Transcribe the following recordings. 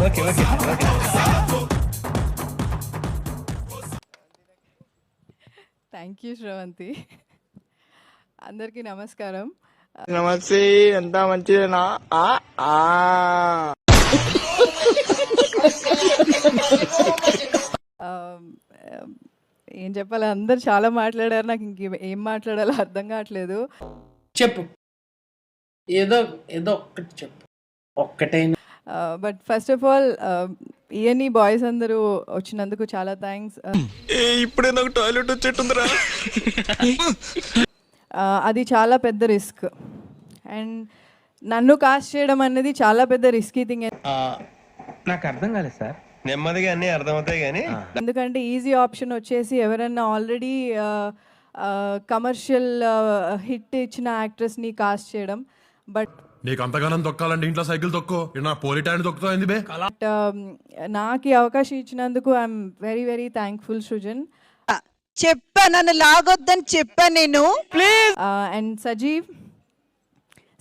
Okay okay okay. Thank you Sravanthi. అందరికీ నమస్కారం. నమస్తే, అంతా మంచిదేనా? ఏం చెప్పాలి, అందరు చాలా మాట్లాడారు, నాకు ఇంక ఏం మాట్లాడాలో అర్థం కావట్లేదు. చెప్పు, ఏదో ఏదో ఒక్కటి చెప్పు, ఒక్కటైనా. But first of all ENE boys అందరూ వచ్చినందుకు చాలా థ్యాంక్స్. ఇప్పుడే నాకు టాయిలెట్ వచ్చేట్టుందిరా. అది చాలా పెద్ద రిస్క్, అండ్ నన్ను కాస్ట్ చేయడం అనేది చాలా పెద్ద రిస్కీ థింగ్. నాకు అర్థం కాలేదు సార్. నెమ్మదిగా అన్నీ అర్థమవుతాయి కానీ ఎందుకంటే ఈజీ ఆప్షన్ వచ్చేసి ఎవరైనా ఆల్రెడీ కమర్షియల్ హిట్ ఇచ్చిన యాక్ట్రెస్ని కాస్ట్ చేయడం. బట్ నీకు అంతగానం తొక్కాలంటే ఇంట్లో సైకిల్ తొక్కో, నా పోలిటాన్ని తొక్కుతాయింది బే. నాకు ఈ అవకాశం ఇచ్చినందుకు I'm very very thankful Srujan. చెప్పా, నన్ను లాగొద్దని చెప్పా నేను. ప్లీజ్. అండ్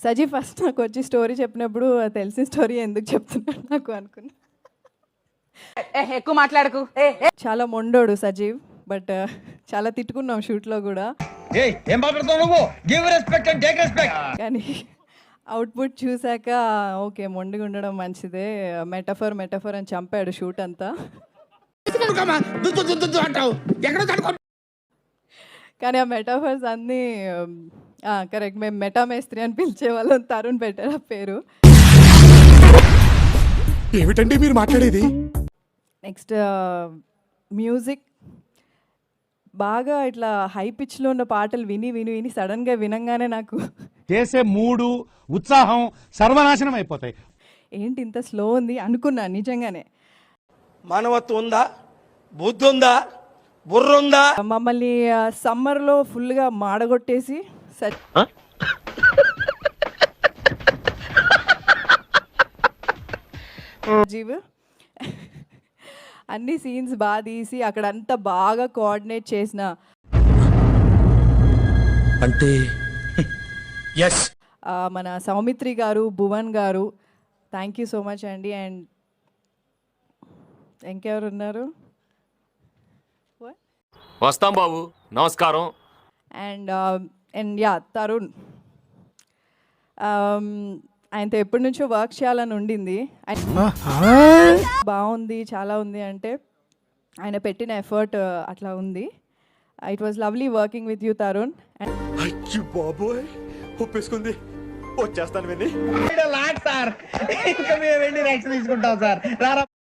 సజీవ్ ఫస్ట్ నాకు వచ్చి స్టోరీ చెప్పినప్పుడు తెలిసిన స్టోరీ ఎందుకు చెప్తున్నాడు నాకు అనుకున్నా. ఎక్కువ మాట్లాడకు. చాలా మొండోడు సజీవ్, బట్ చాలా తిట్టుకున్నాం షూట్లో కూడా. ఏం మాట్లాడుతావు నువ్వు? Give respect and take respect. కానీ అవుట్పుట్ చూసాక ఓకే, మొండిగా ఉండడం మంచిదే, మెటఫర్ అని చంపాడు షూట్ అంతా. కానీ ఆ మెటాఫర్స్ అన్నీ కరెక్ట్. మేము మెటామేస్త్రి అని పిలిచే వాళ్ళం, తరుణ్ పెట్టారు ఆ పేరు. ఏమిటండి మీరు మాట్లాడేది? నెక్స్ట్ మ్యూజిక్ బాగా ఇట్లా హై పిచ్లో ఉన్న పాటలు విని విని విని సడన్గా వినంగానే నాకు చేసే మూడు ఉత్సాహం సర్వనాశనం అయిపోతాయి. ఏంటి ఇంత స్లో ఉంది అనుకున్నా నిజంగానే. మానవత్వం ఉందా? బుద్ధి ఉందా? బుర్ర ఉందా? మమ్మల్ని సమ్మర్లో ఫుల్గా మాడగొట్టేసి జీవ్ అన్ని సీన్స్ బాగా తీసి అక్కడ అంతా బాగా కోఆర్డినేట్ చేసిన అంటే ఎస్ మన సౌమిత్రి గారు, భువన్ గారు, థ్యాంక్ యూ సో మచ్ అండి. అండ్ ఇంకెవరు ఉన్నారు? వస్తాం బాబు, నమస్కారం. అండ్ యా తరుణ్, ఆయనతో ఎప్పటి నుంచో వర్క్ చేయాలని ఉండింది. బాగుంది, చాలా ఉంది అంటే ఆయన పెట్టిన ఎఫర్ట్ అట్లా ఉంది. It was lovely working with you Tarun. బాబోయ్, ఒప్పేసుకుంది, వచ్చేస్తాను వెళ్ళి. సార్ ఇంకా మేము వెళ్ళి రియాక్షన్ తీసుకుంటాం సార్.